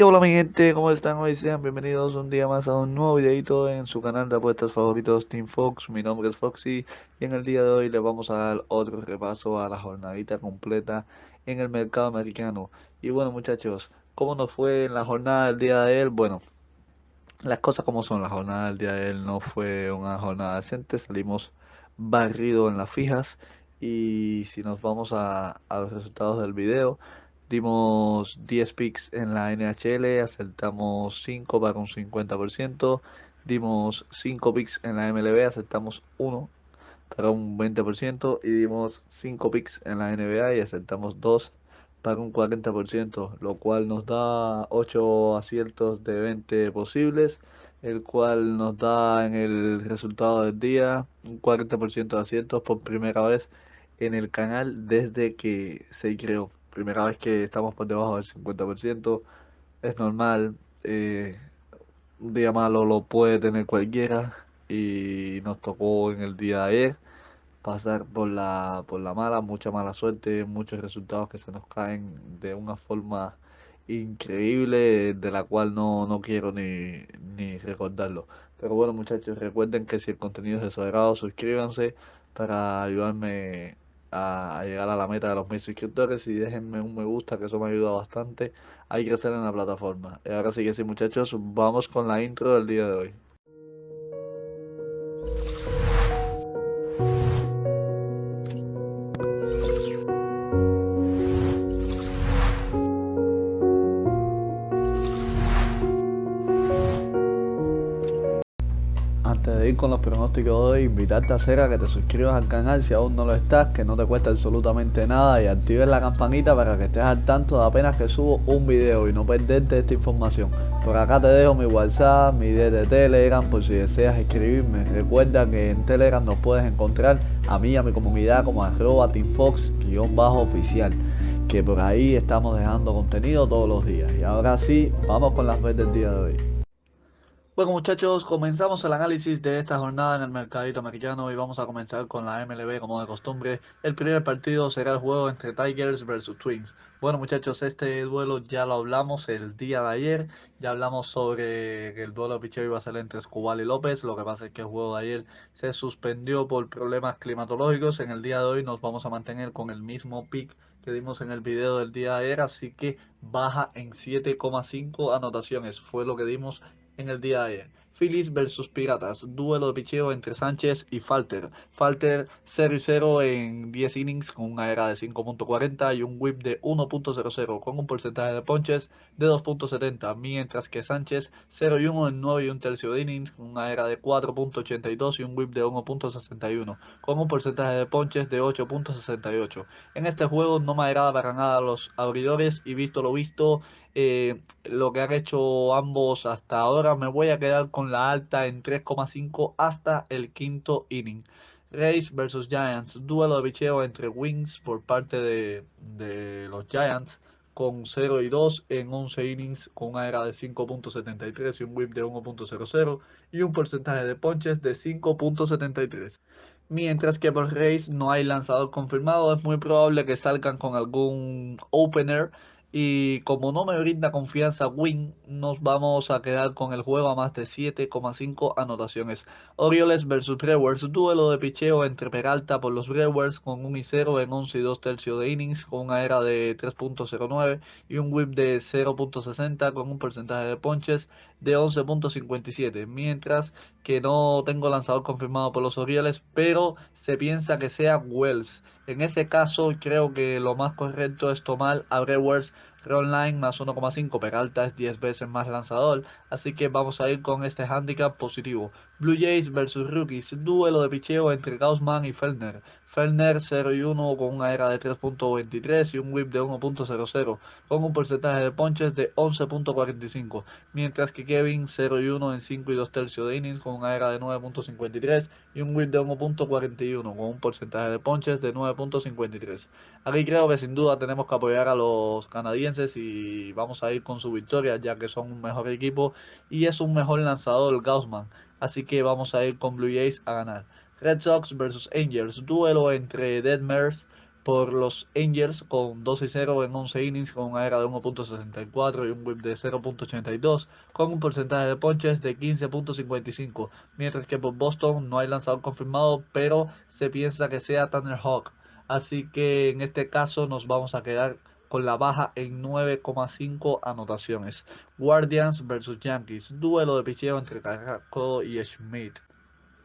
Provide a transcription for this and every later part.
¿Qué hola mi gente? ¿Cómo están hoy? Sean bienvenidos un día más a un nuevo videito en su canal de apuestas favoritos Team Fox. Mi nombre es Foxy y en el día de hoy les vamos a dar otro repaso a la jornadita completa en el mercado americano. Y bueno muchachos, ¿cómo nos fue en la jornada del día de ayer? Bueno, las cosas como son, la jornada del día de ayer no fue una jornada decente, salimos barridos en las fijas y si nos vamos a los resultados del video, dimos 10 picks en la NHL, acertamos 5 para un 50%, dimos 5 picks en la MLB, acertamos uno para un 20% y dimos 5 picks en la NBA y acertamos 2 para un 40%, lo cual nos da 8 aciertos de 20 posibles, el cual nos da en el resultado del día un 40% de aciertos por primera vez en el canal desde que se creó. Primera vez que estamos por debajo del 50%, es normal, un día malo lo puede tener cualquiera y nos tocó en el día de ayer pasar por la mala, mucha mala suerte, muchos resultados que se nos caen de una forma increíble, de la cual no quiero ni recordarlo. Pero bueno, muchachos, recuerden que si el contenido es de su agrado, suscríbanse para ayudarme a llegar a la meta de los 1000 suscriptores y déjenme un me gusta, que eso me ayuda bastante a crecer en la plataforma. Y ahora sí que sí, muchachos, vamos con la intro del día de hoy. Antes de ir con los pronósticos de hoy, invitarte a que te suscribas al canal si aún no lo estás, que no te cuesta absolutamente nada y actives la campanita para que estés al tanto de apenas que subo un video y no perderte esta información. Por acá te dejo mi WhatsApp, mi ID de Telegram por si deseas escribirme. Recuerda que en Telegram nos puedes encontrar a mí y a mi comunidad como @teamfox_oficial, que por ahí estamos dejando contenido todos los días. Y ahora sí, vamos con las veces del día de hoy. Bueno muchachos, comenzamos el análisis de esta jornada en el mercadito americano y vamos a comenzar con la MLB como de costumbre. El primer partido será el juego entre Tigers versus Twins. Bueno muchachos, este duelo ya lo hablamos el día de ayer, ya hablamos sobre que el duelo de picheo iba a ser entre Escobar y López. Lo que pasa es que el juego de ayer se suspendió por problemas climatológicos. En el día de hoy nos vamos a mantener con el mismo pick que dimos en el video del día de ayer, así que baja en 7,5 anotaciones, fue lo que dimos en el día de ayer. Phillies versus Piratas, duelo de picheo entre Sánchez y Falter. Falter 0-0 en 10 innings con una era de 5.40 y un whip de 1.00 con un porcentaje de ponches de 2.70, mientras que Sánchez 0-1 en 9 y un tercio de innings con una era de 4.82 y un whip de 1.61 con un porcentaje de ponches de 8.68. En este juego no me agrada para nada los abridores y visto lo visto, lo que han hecho ambos hasta ahora, me voy a quedar con la alta en 3,5 hasta el quinto inning. Rays versus Giants, duelo de picheo entre Wings por parte de los Giants con 0 y 2 en 11 innings con una era de 5.73 y un whip de 1.00 y un porcentaje de ponches de 5.73. Mientras que por Rays no hay lanzador confirmado, es muy probable que salgan con algún opener y como no me brinda confianza Win, nos vamos a quedar con el juego a más de 7,5 anotaciones. Orioles versus Brewers, duelo de picheo entre Peralta por los Brewers con 1 y 0 en 11 y 2 tercios de innings con una era de 3.09 y un whip de 0.60 con un porcentaje de ponches de 11.57, mientras que no tengo lanzador confirmado por los Orioles, pero se piensa que sea Wells. En ese caso, creo que lo más correcto es tomar a Brewers Run line más 1,5. Peralta es 10 veces más lanzador, así que vamos a ir con este handicap positivo. Blue Jays versus Rookies, duelo de picheo entre Gaussman y Fellner. Fellner 0 y 1 con una era de 3.23 y un whip de 1.00 con un porcentaje de ponches de 11.45, mientras que Kevin 0 y 1 en 5 y 2 tercios de innings con una era de 9.53 y un whip de 1.41 con un porcentaje de ponches de 9.53. Aquí creo que sin duda tenemos que apoyar a los canadienses y vamos a ir con su victoria, ya que son un mejor equipo y es un mejor lanzador Gaussman, así que vamos a ir con Blue Jays a ganar. Red Sox versus Angels, duelo entre Detmers por los Angels con 2-0 en 11 innings con una era de 1.64 y un whip de 0.82 con un porcentaje de ponches de 15.55, mientras que por Boston no hay lanzador confirmado, pero se piensa que sea Tanner Hawk. Así que en este caso nos vamos a quedar con la baja en 9,5 anotaciones. Guardians versus Yankees, duelo de picheo entre Carrasco y Schmidt.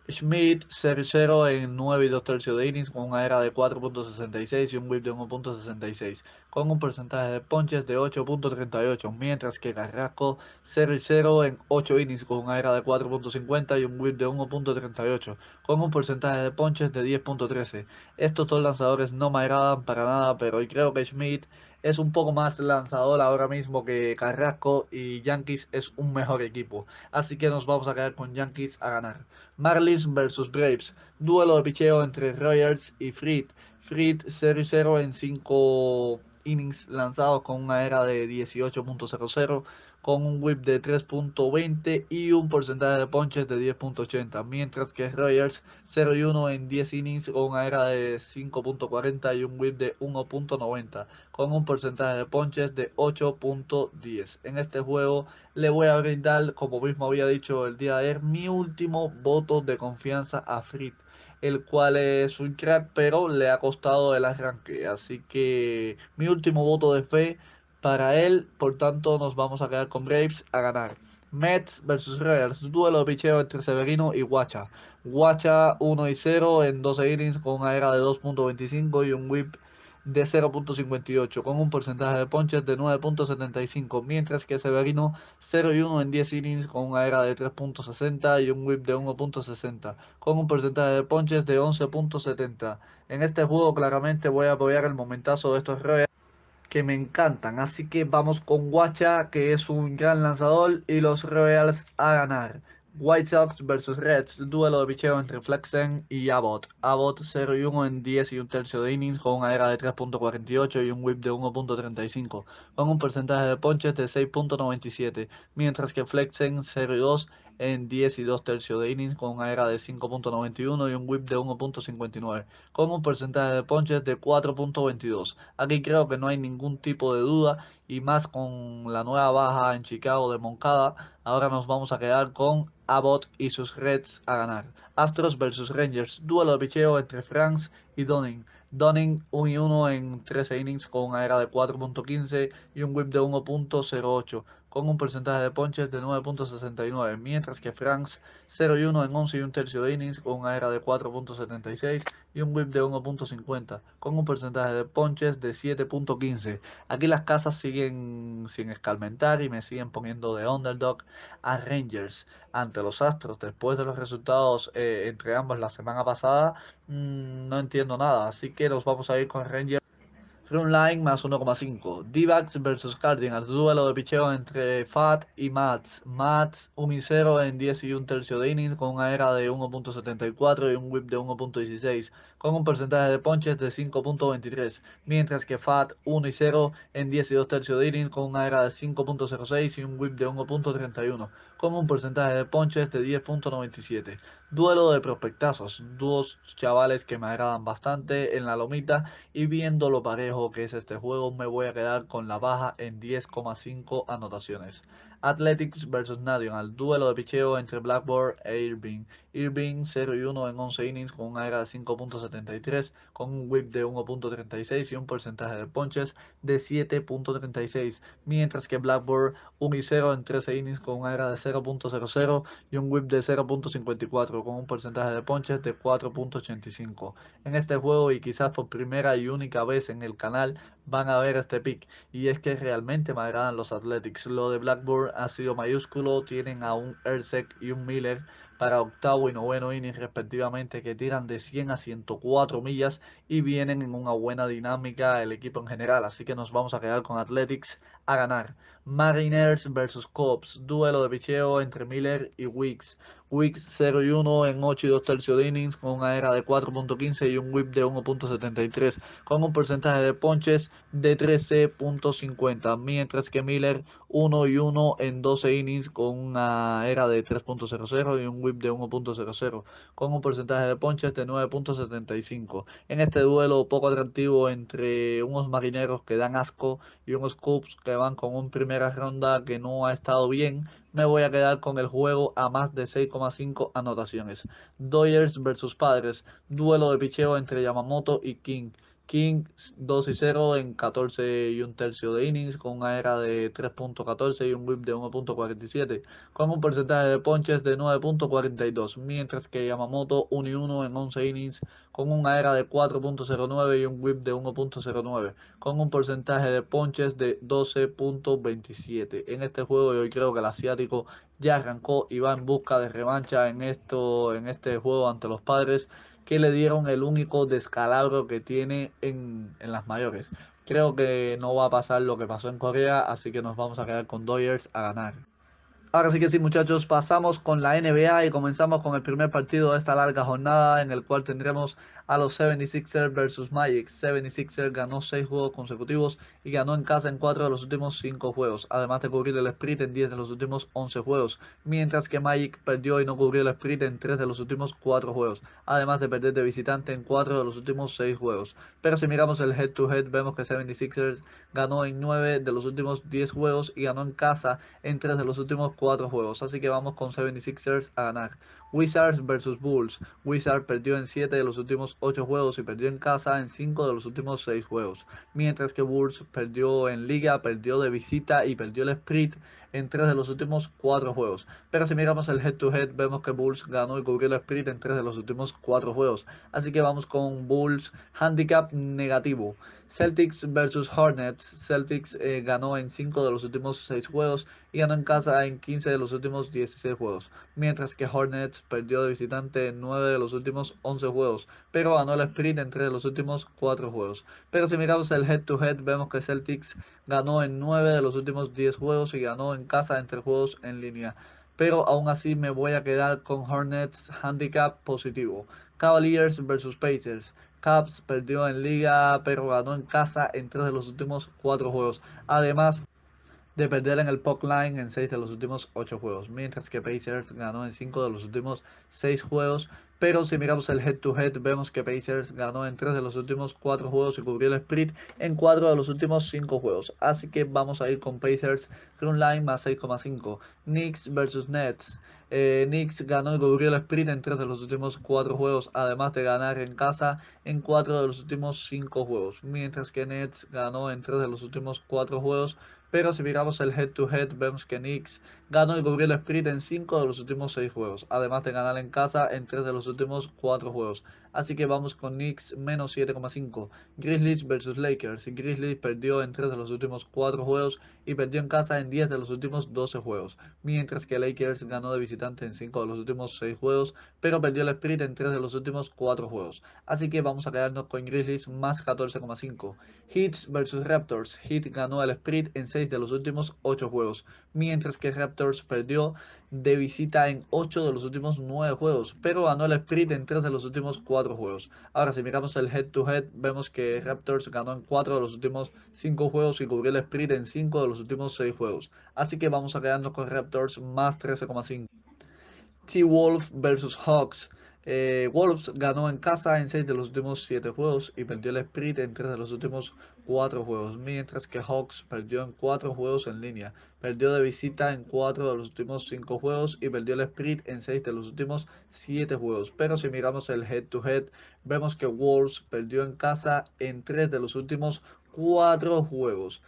Schmidt 0-0 en 9 y 2 tercios de innings con una era de 4.66 y un whip de 1.66 con un porcentaje de ponches de 8.38, mientras que Carrasco 0-0 en 8 innings con una era de 4.50 y un whip de 1.38 con un porcentaje de ponches de 10.13. Estos dos lanzadores no me agradan para nada, pero creo que Schmidt es un poco más lanzador ahora mismo que Carrasco y Yankees es un mejor equipo. Así que nos vamos a quedar con Yankees a ganar. Marlins versus Braves. Duelo de picheo entre Rogers y Fried. Fried 0-0 en 5 innings lanzados con una era de 18.00, con un whip de 3.20 y un porcentaje de ponches de 10.80, mientras que Rogers 0-1 en 10 innings con una era de 5.40 y un whip de 1.90, con un porcentaje de ponches de 8.10. En este juego le voy a brindar, como mismo había dicho el día de ayer, mi último voto de confianza a Fried, el cual es un crack, pero le ha costado el arranque. Así que mi último voto de fe para él, por tanto nos vamos a quedar con Braves a ganar. Mets versus Royals, duelo de picheo entre Severino y Guacha. Guacha 1-0 en 12 innings con una era de 2.25 y un whip de 0.58 con un porcentaje de ponches de 9.75, mientras que Severino 0-1 en 10 innings con una era de 3.60 y un whip de 1.60 con un porcentaje de ponches de 11.70. En este juego claramente voy a apoyar el momentazo de estos Royals que me encantan. Así que vamos con Guacha, que es un gran lanzador, y los Royals a ganar. White Sox versus Reds, duelo de picheo entre Flexen y Abbott. Abbott 0-1 en 10 y un tercio de innings con una era de 3.48 y un whip de 1.35 con un porcentaje de ponches de 6.97, mientras que Flexen 0-2 en 10 y 2 tercios de innings con una era de 5.91 y un whip de 1.59 con un porcentaje de ponches de 4.22. Aquí creo que no hay ningún tipo de duda y más con la nueva baja en Chicago de Moncada. Ahora nos vamos a quedar con Abbott y sus Reds a ganar. Astros versus Rangers, duelo de picheo entre Franks y Dunning. Dunning 1-1 en 13 innings con una era de 4.15 y un whip de 1.08 con un porcentaje de ponches de 9.69, mientras que Franks 0-1 en 11 y un tercio de innings con una era de 4.76 y un whip de 1.50 con un porcentaje de ponches de 7.15. Aquí las casas siguen sin escarmentar y me siguen poniendo de underdog a Rangers ante los Astros después de los resultados entre ambos la semana pasada. No entiendo nada, así que nos vamos a ir con Rangers. Line más 1,5. D-backs versus Cardinals. Duelo de picheo entre Fat y Mats. Mats 1-0 en 10 y un tercio de innings con una era de 1.74 y un whip de 1.16 con un porcentaje de ponches de 5.23. Mientras que Fat 1-0 en 10 y 2 tercios de innings con una era de 5.06 y un whip de 1.31 con un porcentaje de ponches de 10.97. Duelo de prospectazos. Dos chavales que me agradan bastante en la lomita y viendo lo parejo que es este juego, me voy a quedar con la baja en 10,5 anotaciones. Athletics versus National, duelo de picheo entre Blackburn e Irving. Irving 0-1 en 11 innings con una era de 5.73, con un whip de 1.36 y un porcentaje de ponches de 7.36, mientras que Blackburn 1-0 en 13 innings con una era de 0.00 y un whip de 0.54 con un porcentaje de ponches de 4.85. En este juego y quizás por primera y única vez en el canal van a ver este pick y es que realmente me agradan los Athletics. Lo de Blackburn ha sido mayúsculo, tienen a un Ersek y un Miller para octavo y noveno inning respectivamente que tiran de 100 a 104 millas y vienen en una buena dinámica el equipo en general, así que nos vamos a quedar con Athletics a ganar. Mariners versus Cubs, duelo de picheo entre Miller y Wicks. Wicks 0-1 en 8 y 2 tercios de innings con una ERA de 4.15 y un whip de 1.73 con un porcentaje de ponches de 13.50, mientras que Miller 1-1 en 12 innings con una ERA de 3.00 y un whip de 1.00 con un porcentaje de ponches de 9.75. En este duelo poco atractivo entre unos marineros que dan asco y unos Cubs que van con un primera ronda que no ha estado bien, me voy a quedar con el juego a más de 6,5 anotaciones. Dodgers versus Padres, duelo de picheo entre Yamamoto y King. King 2-0 en 14 y un tercio de innings con una ERA de 3.14 y un whip de 1.47 con un porcentaje de ponches de 9.42, mientras que Yamamoto 1-1 en 11 innings con una ERA de 4.09 y un whip de 1.09 con un porcentaje de ponches de 12.27. En este juego yo creo que el asiático ya arrancó y va en busca de revancha en este juego ante los Padres que le dieron el único descalabro que tiene en las mayores. Creo que no va a pasar lo que pasó en Corea, así que nos vamos a quedar con Dodgers a ganar. Ahora sí que sí, muchachos, pasamos con la NBA y comenzamos con el primer partido de esta larga jornada en el cual tendremos a los 76ers versus Magic. 76ers ganó 6 juegos consecutivos y ganó en casa en 4 de los últimos 5 juegos, además de cubrir el split en 10 de los últimos 11 juegos, mientras que Magic perdió y no cubrió el split en 3 de los últimos 4 juegos, además de perder de visitante en 4 de los últimos 6 juegos. Pero si miramos el head to head, vemos que 76ers ganó en 9 de los últimos 10 juegos y ganó en casa en 3 de los últimos 4 juegos, así que vamos con 76ers a ganar. Wizards versus Bulls. Wizards perdió en 7 de los últimos 8 juegos y perdió en casa en 5 de los últimos 6 juegos, mientras que Bulls perdió en liga, perdió de visita y perdió el split en 3 de los últimos 4 juegos. Pero si miramos el head to head, vemos que Bulls ganó y cubrió el split en 3 de los últimos 4 juegos, así que vamos con Bulls handicap negativo. Celtics versus Hornets. Celtics ganó en 5 de los últimos 6 juegos y ganó en casa en 15 de los últimos 16 juegos, mientras que Hornets perdió de visitante en 9 de los últimos 11 juegos, pero ganó el sprint en 3 de los últimos 4 juegos. Pero si miramos el head to head, vemos que Celtics ganó en 9 de los últimos 10 juegos y ganó en casa en 3 juegos en línea. Pero aún así me voy a quedar con Hornets handicap positivo. Cavaliers versus Pacers. Cavs perdió en liga, pero ganó en casa en 3 de los últimos 4 juegos. Además de perder en el puck line en 6 de los últimos 8 juegos, mientras que Pacers ganó en 5 de los últimos 6 juegos. Pero si miramos el head to head, vemos que Pacers ganó en 3 de los últimos 4 juegos y cubrió el split en 4 de los últimos 5 juegos. Así que vamos a ir con Pacers run line más 6,5. Knicks versus Nets. Knicks ganó y cubrió el split en 3 de los últimos 4 juegos, además de ganar en casa en 4 de los últimos 5 juegos, mientras que Nets ganó en 3 de los últimos 4 juegos. Pero si miramos el head to head, vemos que Knicks ganó y cubrió el split en 5 de los últimos 6 juegos, además de ganar en casa en 3 de los últimos 4 juegos. Así que vamos con Knicks menos 7,5. Grizzlies versus Lakers. Grizzlies perdió en 3 de los últimos 4 juegos y perdió en casa en 10 de los últimos 12 juegos, mientras que Lakers ganó de visitante en 5 de los últimos 6 juegos, pero perdió el split en 3 de los últimos 4 juegos. Así que vamos a quedarnos con Grizzlies más 14,5. Heat versus Raptors. Heat ganó el split en 6 de los últimos 8 juegos, mientras que Raptors perdió de visita en 8 de los últimos 9 juegos, pero ganó el split en 3 de los últimos 4 juegos. Ahora, si miramos el head to head, vemos que Raptors ganó en 4 de los últimos 5 juegos y cubrió el split en 5 de los últimos 6 juegos. Así que vamos a quedarnos con Raptors más 13,5. T-Wolves versus Hawks. Wolves ganó en casa en 6 de los últimos 7 juegos y perdió el split en 3 de los últimos 4 juegos, mientras que Hawks perdió en 4 juegos en línea, perdió de visita en 4 de los últimos 5 juegos y perdió el split en 6 de los últimos 7 juegos. Pero si miramos el head to head, vemos que Wolves perdió en casa en 3 de los últimos 4 juegos.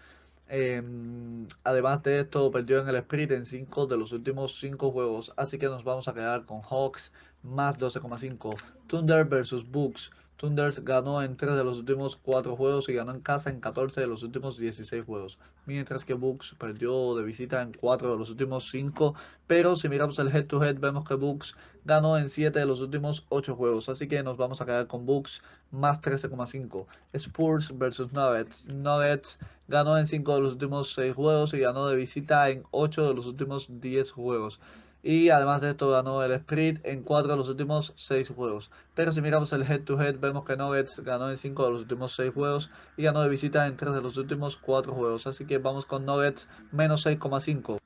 Además de esto, perdió en el sprint en 5 de los últimos 5 juegos, así que nos vamos a quedar con Hawks más 12,5. Thunder versus Bucks. Thunders ganó en 3 de los últimos 4 juegos y ganó en casa en 14 de los últimos 16 juegos. Mientras que Bucks perdió de visita en 4 de los últimos 5. Pero si miramos el head to head, vemos que Bucks ganó en 7 de los últimos 8 juegos. Así que nos vamos a quedar con Bucks más 13,5. Spurs versus Nuggets. Nuggets ganó en 5 de los últimos 6 juegos y ganó de visita en 8 de los últimos 10 juegos. Y además de esto ganó el Spirit en 4 de los últimos 6 juegos. Pero si miramos el head to head, vemos que Nuggets ganó en 5 de los últimos 6 juegos y ganó de visita en 3 de los últimos 4 juegos. Así que vamos con Nuggets menos 6,5.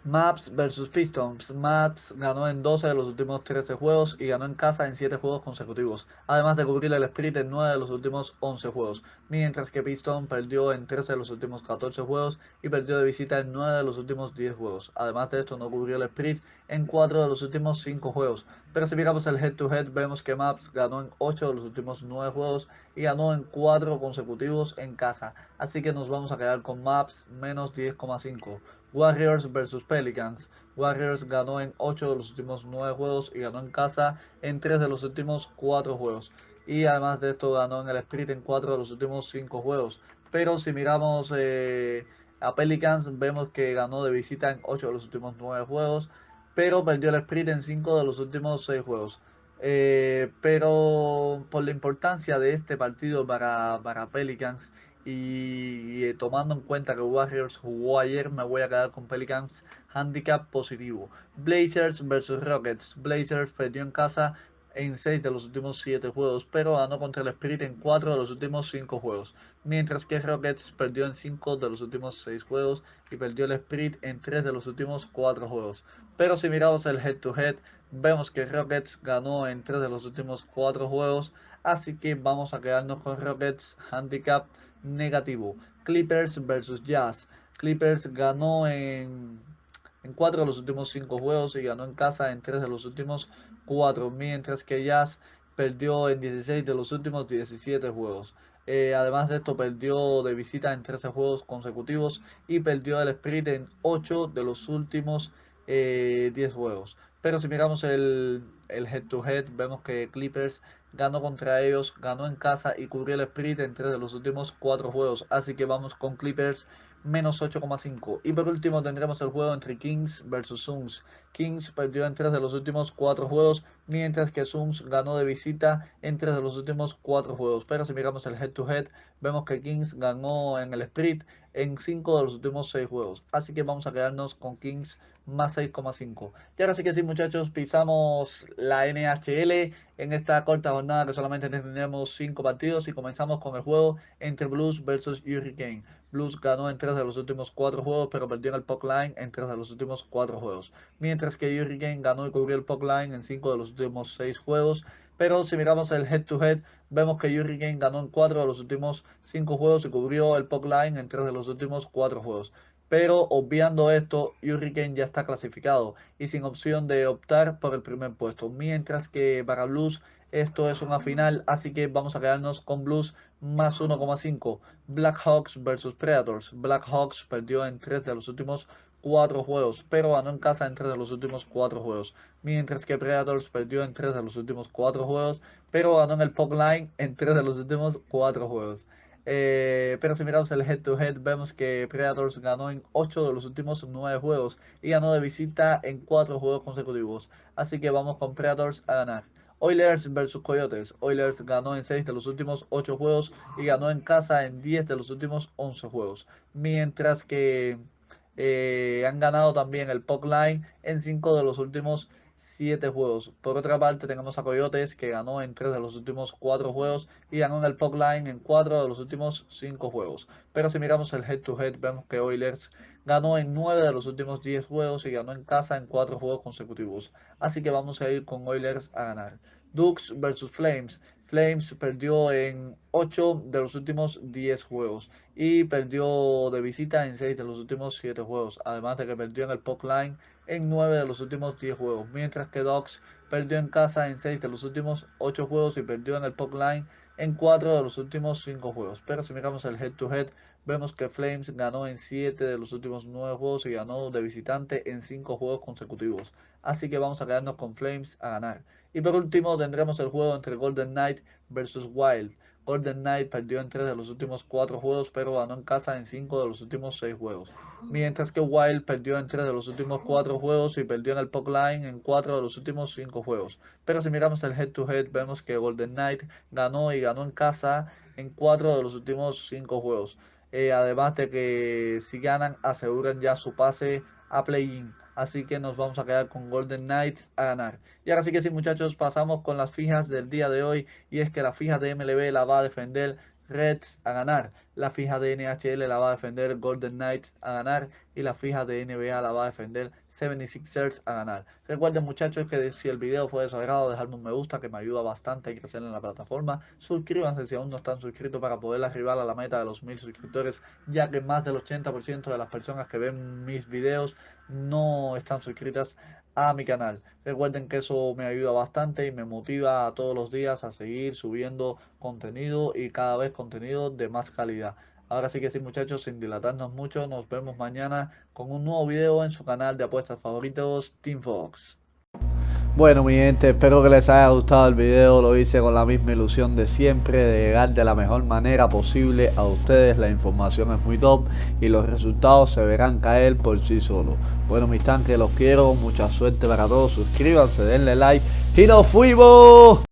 Maps versus Pistons. Maps ganó en 12 de los últimos 13 juegos y ganó en casa en 7 juegos consecutivos, además de cubrir el Spirit en 9 de los últimos 11 juegos, mientras que Pistons perdió en 13 de los últimos 14 juegos y perdió de visita en 9 de los últimos 10 juegos. Además de esto, no cubrió el Spirit en 4 de los últimos 5 juegos. Pero si miramos el head to head, vemos que Maps ganó en 8 de los últimos 9 juegos y ganó en 4 consecutivos en casa. Así que nos vamos a quedar con Maps menos 10,5. Warriors versus Pelicans. Warriors ganó en 8 de los últimos 9 juegos y ganó en casa en 3 de los últimos 4 juegos. Y además de esto ganó en el Spirit en 4 de los últimos 5 juegos. Pero si miramos a Pelicans, vemos que ganó de visita en 8 de los últimos 9 juegos, pero perdió el Spirit en 5 de los últimos 6 juegos. Pero por la importancia de este partido para Pelicans y tomando en cuenta que Warriors jugó ayer, me voy a quedar con Pelicans handicap positivo. Blazers versus Rockets. Blazers perdió en casa en 6 de los últimos 7 juegos, pero ganó contra el Spirit en 4 de los últimos 5 juegos. Mientras que Rockets perdió en 5 de los últimos 6 juegos y perdió el Spirit en 3 de los últimos 4 juegos. Pero si miramos el head to head, vemos que Rockets ganó en 3 de los últimos 4 juegos, así que vamos a quedarnos con Rockets handicap negativo. Clippers versus Jazz. Clippers ganó en 4 de los últimos 5 juegos y ganó en casa en 3 de los últimos 4, mientras que Jazz perdió en 16 de los últimos 17 juegos. Además de esto, perdió de visita en 13 juegos consecutivos y perdió el Spirit en 8 de los últimos 10 juegos. Pero si miramos el head to head, vemos que Clippers ganó contra ellos, ganó en casa y cubrió el Spirit en 3 de los últimos 4 juegos. Así que vamos con Clippers menos 8,5. Y por último tendremos el juego entre Kings versus Suns. Kings perdió en 3 de los últimos 4 juegos, mientras que Suns ganó de visita en 3 de los últimos 4 juegos. Pero si miramos el head to head, vemos que Kings ganó en el Spirit en 5 de los últimos 6 juegos. Así que vamos a quedarnos con Kings más 6,5. Y ahora sí que sí, muchachos, pisamos la NHL en esta corta jornada que solamente tenemos 5 partidos y comenzamos con el juego entre Blues versus Hurricane. Blues ganó en 3 de los últimos 4 juegos, pero perdió en el puck line en 3 de los últimos 4 juegos. Mientras que Hurricane ganó y cubrió el puck line en 5 de los últimos 6 juegos. Pero si miramos el head to head, vemos que Hurricane ganó en 4 de los últimos 5 juegos y cubrió el puck line en 3 de los últimos 4 juegos. Pero obviando esto, Hurricane ya está clasificado y sin opción de optar por el primer puesto. Mientras que para Blues esto es una final, así que vamos a quedarnos con Blues más 1,5. Blackhawks versus Predators. Blackhawks perdió en 3 de los últimos 4 juegos, pero ganó en casa en 3 de los últimos 4 juegos. Mientras que Predators perdió en 3 de los últimos 4 juegos, pero ganó en el puck line en 3 de los últimos 4 juegos. Pero si miramos el head to head, vemos que Predators ganó en 8 de los últimos 9 juegos y ganó de visita en 4 juegos consecutivos. Así que vamos con Predators a ganar. Oilers versus Coyotes. Oilers ganó en 6 de los últimos 8 juegos y ganó en casa en 10 de los últimos 11 juegos. Mientras que han ganado también el puck line en 5 de los últimos 7 juegos. Por otra parte, tenemos a Coyotes que ganó en 3 de los últimos 4 juegos y ganó en el puck line en 4 de los últimos 5 juegos. Pero si miramos el head to head, vemos que Oilers ganó en 9 de los últimos 10 juegos y ganó en casa en 4 juegos consecutivos. Así que vamos a ir con Oilers a ganar. Ducks versus Flames. Flames perdió en 8 de los últimos 10 juegos y perdió de visita en 6 de los últimos 7 juegos. Además de que perdió en el puck line en 9 de los últimos 10 juegos, mientras que Dogs perdió en casa en 6 de los últimos 8 juegos y perdió en el Puck Line en 4 de los últimos 5 juegos. Pero si miramos el head to head, vemos que Flames ganó en 7 de los últimos 9 juegos y ganó de visitante en 5 juegos consecutivos. Así que vamos a quedarnos con Flames a ganar. Y por último tendremos el juego entre Golden Knight versus Wild. Golden Knight perdió en 3 de los últimos 4 juegos, pero ganó en casa en 5 de los últimos 6 juegos. Mientras que Wild perdió en 3 de los últimos 4 juegos y perdió en el Puck Line en 4 de los últimos 5 juegos. Pero si miramos el head to head, vemos que Golden Knight ganó y ganó en casa en 4 de los últimos 5 juegos. Además de que si ganan, aseguran ya su pase a play-in. Así que nos vamos a quedar con Golden Knights a ganar. Y ahora sí que sí, muchachos, pasamos con las fijas del día de hoy. Y es que la fija de MLB la va a defender Reds a ganar. La fija de NHL la va a defender Golden Knights a ganar. Y la fija de NBA la va a defender 76ers a ganar. Recuerden, muchachos, que si el video fue de su agrado, dejadme un me gusta que me ayuda bastante a crecer en la plataforma. Suscríbanse si aún no están suscritos para poder arribar a la meta de los 1000 suscriptores, ya que más del 80% de las personas que ven mis videos no están suscritas a mi canal. Recuerden que eso me ayuda bastante y me motiva a todos los días a seguir subiendo contenido y cada vez contenido de más calidad. Ahora sí que sí, muchachos, sin dilatarnos mucho, nos vemos mañana con un nuevo video en su canal de apuestas favoritos, Team Fox. Bueno, mi gente, espero que les haya gustado el video. Lo hice con la misma ilusión de siempre, de llegar de la mejor manera posible a ustedes. La información es muy top y los resultados se verán caer por sí solos. Bueno, mis tanques, los quiero, mucha suerte para todos. Suscríbanse, denle like y nos fuimos.